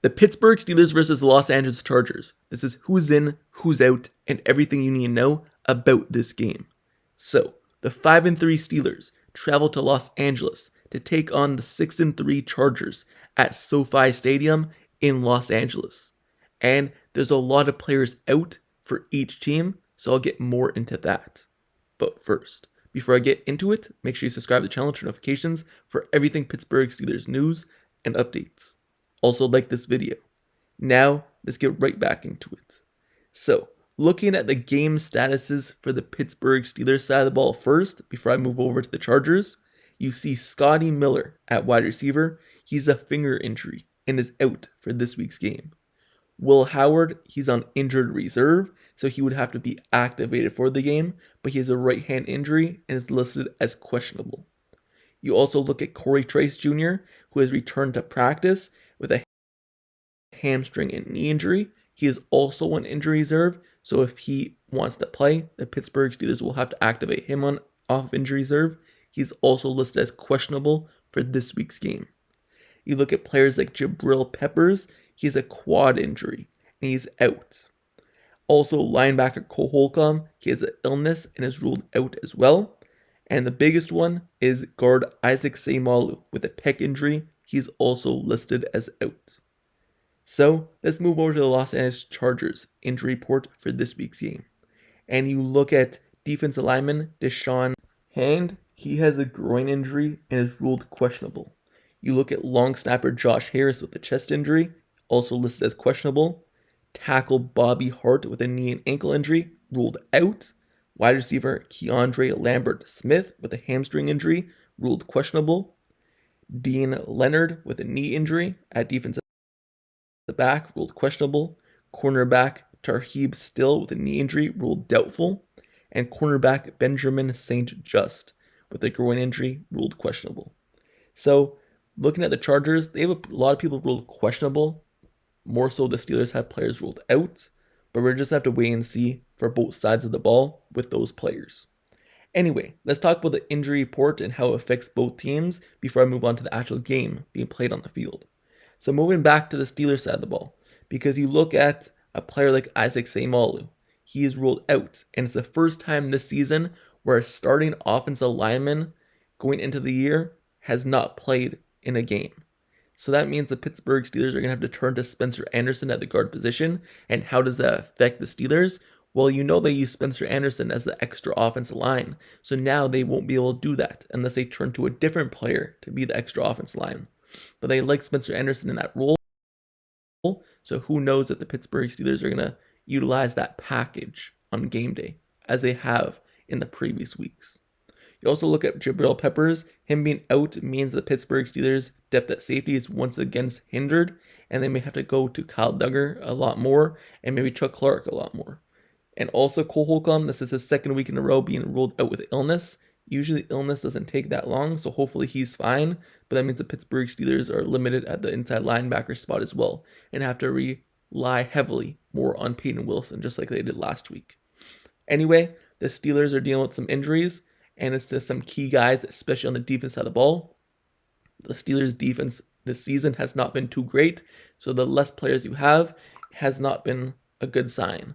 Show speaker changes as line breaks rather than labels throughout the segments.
The Pittsburgh Steelers versus the Los Angeles Chargers. This is who's in, who's out, and everything you need to know about this game. So, the 5-3 Steelers travel to Los Angeles to take on the 6-3 Chargers at SoFi Stadium in Los Angeles. And there's a lot of players out for each team, so I'll get more into that. But first, before I get into it, make sure you subscribe to the channel to notifications for everything Pittsburgh Steelers news and updates. Also like this video. Now, let's get right back into it. So, looking at the game statuses for the Pittsburgh Steelers side of the ball first, before I move over to the Chargers, you see Scotty Miller at wide receiver. He's a finger injury and is out for this week's game. Will Howard, he's on injured reserve, so he would have to be activated for the game, but he has a right hand injury and is listed as questionable. You also look at Corey Trice Jr., who has returned to practice with a hamstring and knee injury. He is also on injury reserve, so if he wants to play, the Pittsburgh Steelers will have to activate him off injury reserve. He's also listed as questionable for this week's game. You look at players like Jabril Peppers. He has a quad injury and he's out. Also, linebacker Cole Holcomb, he has an illness and is ruled out as well. And the biggest one is guard Isaac Seumalo with a pec injury. He's also listed as out. So, let's move over to the Los Angeles Chargers injury report for this week's game. And you look at defensive lineman Deshaun Hand. He has a groin injury and is ruled questionable. You look at long snapper Josh Harris with a chest injury, also listed as questionable. Tackle Bobby Hart with a knee and ankle injury, ruled out. Wide receiver Keandre Lambert-Smith with a hamstring injury, ruled questionable. Dean Leonard with a knee injury at defensive back, ruled questionable. Cornerback Tarheeb Still with a knee injury, ruled doubtful. And cornerback Benjamin St. Just with a groin injury, ruled questionable. So, looking at the Chargers, they have a lot of people ruled questionable. More so, the Steelers have players ruled out. But we're just going to have to wait and see for both sides of the ball with those players. Anyway, let's talk about the injury report and how it affects both teams before I move on to the actual game being played on the field. So moving back to the Steelers side of the ball, because you look at a player like Isaac Seumalo, he is ruled out, and it's the first time this season where a starting offensive lineman going into the year has not played in a game. So that means the Pittsburgh Steelers are going to have to turn to Spencer Anderson at the guard position. And how does that affect the Steelers? Well, you know they use Spencer Anderson as the extra offensive line. So now they won't be able to do that unless they turn to a different player to be the extra offensive line. But they like Spencer Anderson in that role. So who knows if the Pittsburgh Steelers are going to utilize that package on game day as they have in the previous weeks. You also look at Jabril Peppers. Him being out means the Pittsburgh Steelers' depth at safety is once again hindered, and they may have to go to Kyle Duggar a lot more, and maybe Chuck Clark a lot more. And also Cole Holcomb, this is his second week in a row being ruled out with illness. Usually illness doesn't take that long, so hopefully he's fine, but that means the Pittsburgh Steelers are limited at the inside linebacker spot as well, and have to rely heavily more on Peyton Wilson, just like they did last week. Anyway, the Steelers are dealing with some injuries, and it's to some key guys, especially on the defense side of the ball. The Steelers' defense this season has not been too great, so the less players you have has not been a good sign.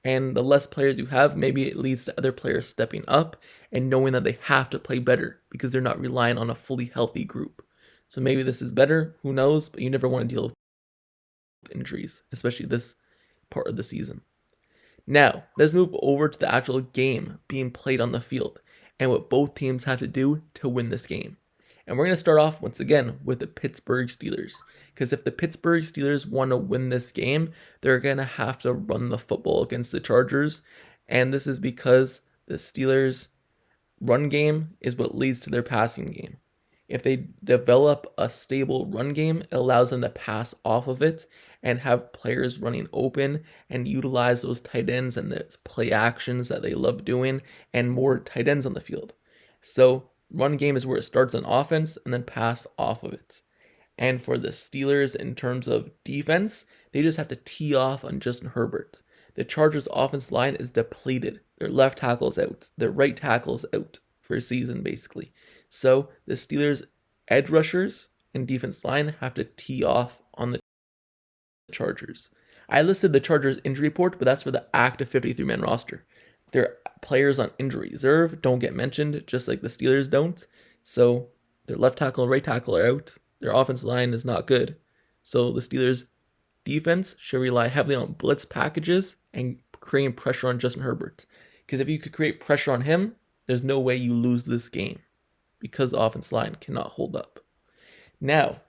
And the less players you have, maybe it leads to other players stepping up and knowing that they have to play better because they're not relying on a fully healthy group. So maybe this is better, who knows, but you never want to deal with injuries, especially this part of the season. Now, let's move over to the actual game being played on the field and what both teams have to do to win this game. And we're going to start off once again with the Pittsburgh Steelers. Because if the Pittsburgh Steelers want to win this game, they're going to have to run the football against the Chargers. And this is because the Steelers' run game is what leads to their passing game. If they develop a stable run game, it allows them to pass off of it and have players running open and utilize those tight ends and the play actions that they love doing and more tight ends on the field. So run game is where it starts on offense and then pass off of it. And for the Steelers, in terms of defense, they just have to tee off on Justin Herbert. The Chargers' offense line is depleted. Their left tackle's out. Their right tackle's out for a season, basically. So the Steelers' edge rushers and defense line have to tee off on the Chargers. I listed the Chargers injury report, but that's for the active 53-man roster. Their players on injury reserve don't get mentioned, just like the Steelers don't. So their left tackle and right tackle are out. Their offensive line is not good. So the Steelers defense should rely heavily on blitz packages and creating pressure on Justin Herbert. Because if you could create pressure on him, there's no way you lose this game because the offensive line cannot hold up. Now,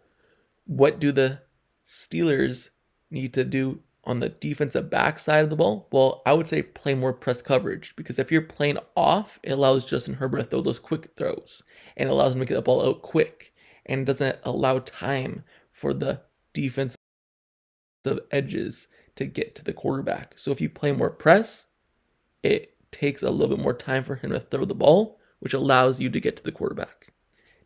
what do the Steelers need to do on the defensive back side of the ball? Well, I would say play more press coverage, because if you're playing off, it allows Justin Herbert to throw those quick throws and it allows him to get the ball out quick and doesn't allow time for the defensive edges to get to the quarterback. So if you play more press, it takes a little bit more time for him to throw the ball, which allows you to get to the quarterback.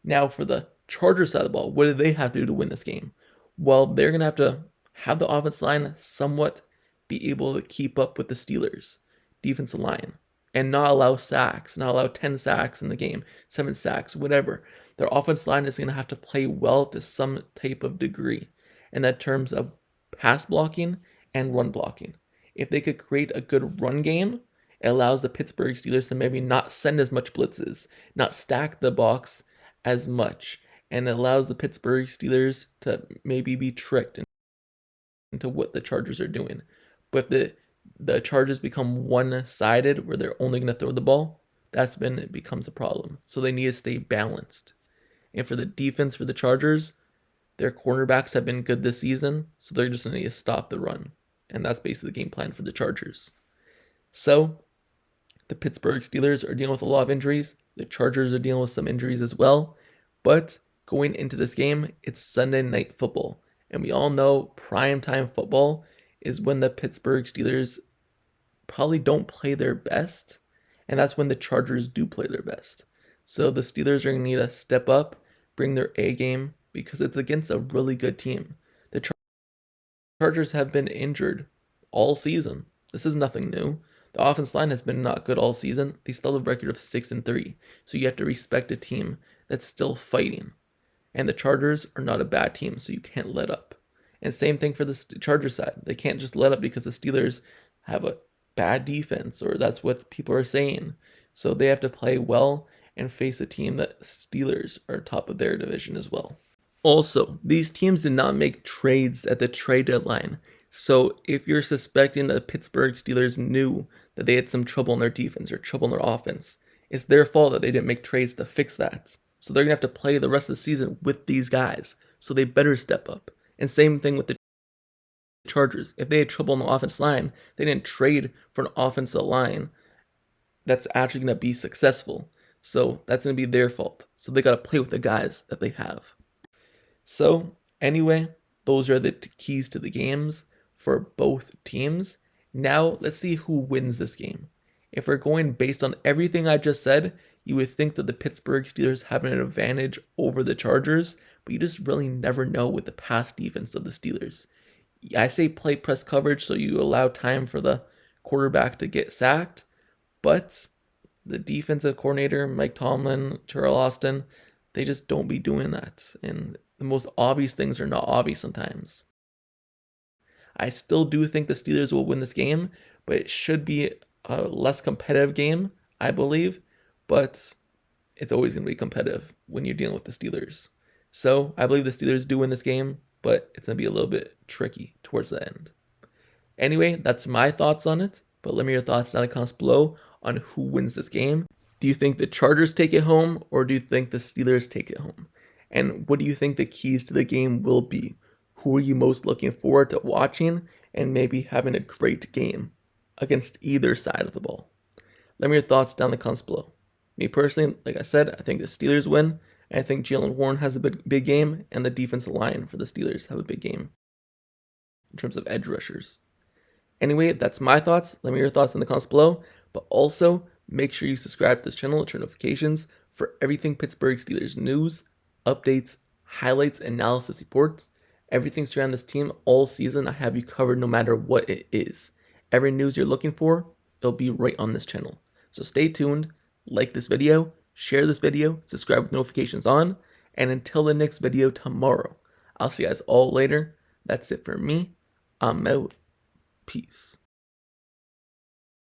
Now for the Chargers side of the ball, what do they have to do to win this game? Well, they're going to have the offensive line somewhat be able to keep up with the Steelers' defensive line and not allow sacks, not allow 10 sacks in the game, 7 sacks, whatever. Their offensive line is going to have to play well to some type of degree in that terms of pass blocking and run blocking. If they could create a good run game, it allows the Pittsburgh Steelers to maybe not send as much blitzes, not stack the box as much, and it allows the Pittsburgh Steelers to maybe be tricked into what the Chargers are doing. But if the Chargers become one-sided where they're only going to throw the ball, that's when it becomes a problem. So they need to stay balanced. And for the defense for the Chargers, their cornerbacks have been good this season, so they're just going to need to stop the run. And that's basically the game plan for the Chargers. So the Pittsburgh Steelers are dealing with a lot of injuries. The Chargers are dealing with some injuries as well. But going into this game, it's Sunday Night Football. And we all know primetime football is when the Pittsburgh Steelers probably don't play their best. And that's when the Chargers do play their best. So the Steelers are going to need to step up, bring their A game, because it's against a really good team. The Chargers have been injured all season. This is nothing new. The offensive line has been not good all season. They still have a record of 6-3. So you have to respect a team that's still fighting. And the Chargers are not a bad team, so you can't let up. And same thing for the Chargers side. They can't just let up because the Steelers have a bad defense, or that's what people are saying. So they have to play well and face a team that Steelers are top of their division as well. Also, these teams did not make trades at the trade deadline. So if you're suspecting that the Pittsburgh Steelers knew that they had some trouble in their defense or trouble in their offense, it's their fault that they didn't make trades to fix that. So they're going to have to play the rest of the season with these guys. So they better step up. And same thing with the Chargers. If they had trouble in the offensive line, they didn't trade for an offensive line that's actually going to be successful. So that's going to be their fault. So they got to play with the guys that they have. So anyway, those are the keys to the games for both teams. Now let's see who wins this game. If we're going based on everything I just said, you would think that the Pittsburgh Steelers have an advantage over the Chargers, but you just really never know with the pass defense of the Steelers. I say play press coverage so you allow time for the quarterback to get sacked, but the defensive coordinator, Mike Tomlin, Terrell Austin, they just don't be doing that. And the most obvious things are not obvious sometimes. I still do think the Steelers will win this game, but it should be a less competitive game, I believe. But it's always going to be competitive when you're dealing with the Steelers. So I believe the Steelers do win this game, but it's going to be a little bit tricky towards the end. Anyway, that's my thoughts on it. But let me know your thoughts down in the comments below on who wins this game. Do you think the Chargers take it home, or do you think the Steelers take it home? And what do you think the keys to the game will be? Who are you most looking forward to watching and maybe having a great game against either side of the ball? Let me know your thoughts down in the comments below. Me personally, like I said, I think the Steelers win. I think Jaylen Warren has a big game, and the defensive line for the Steelers have a big game in terms of edge rushers. Anyway, that's my thoughts. Let me know your thoughts in the comments below. But also, make sure you subscribe to this channel and turn notifications for everything Pittsburgh Steelers news, updates, highlights, analysis reports. Everything surrounding this team all season, I have you covered no matter what it is. Every news you're looking for, it'll be right on this channel. So stay tuned, like this video, share this video, subscribe with notifications on, and until the next video tomorrow, I'll see you guys all later. That's it for me. I'm out. Peace.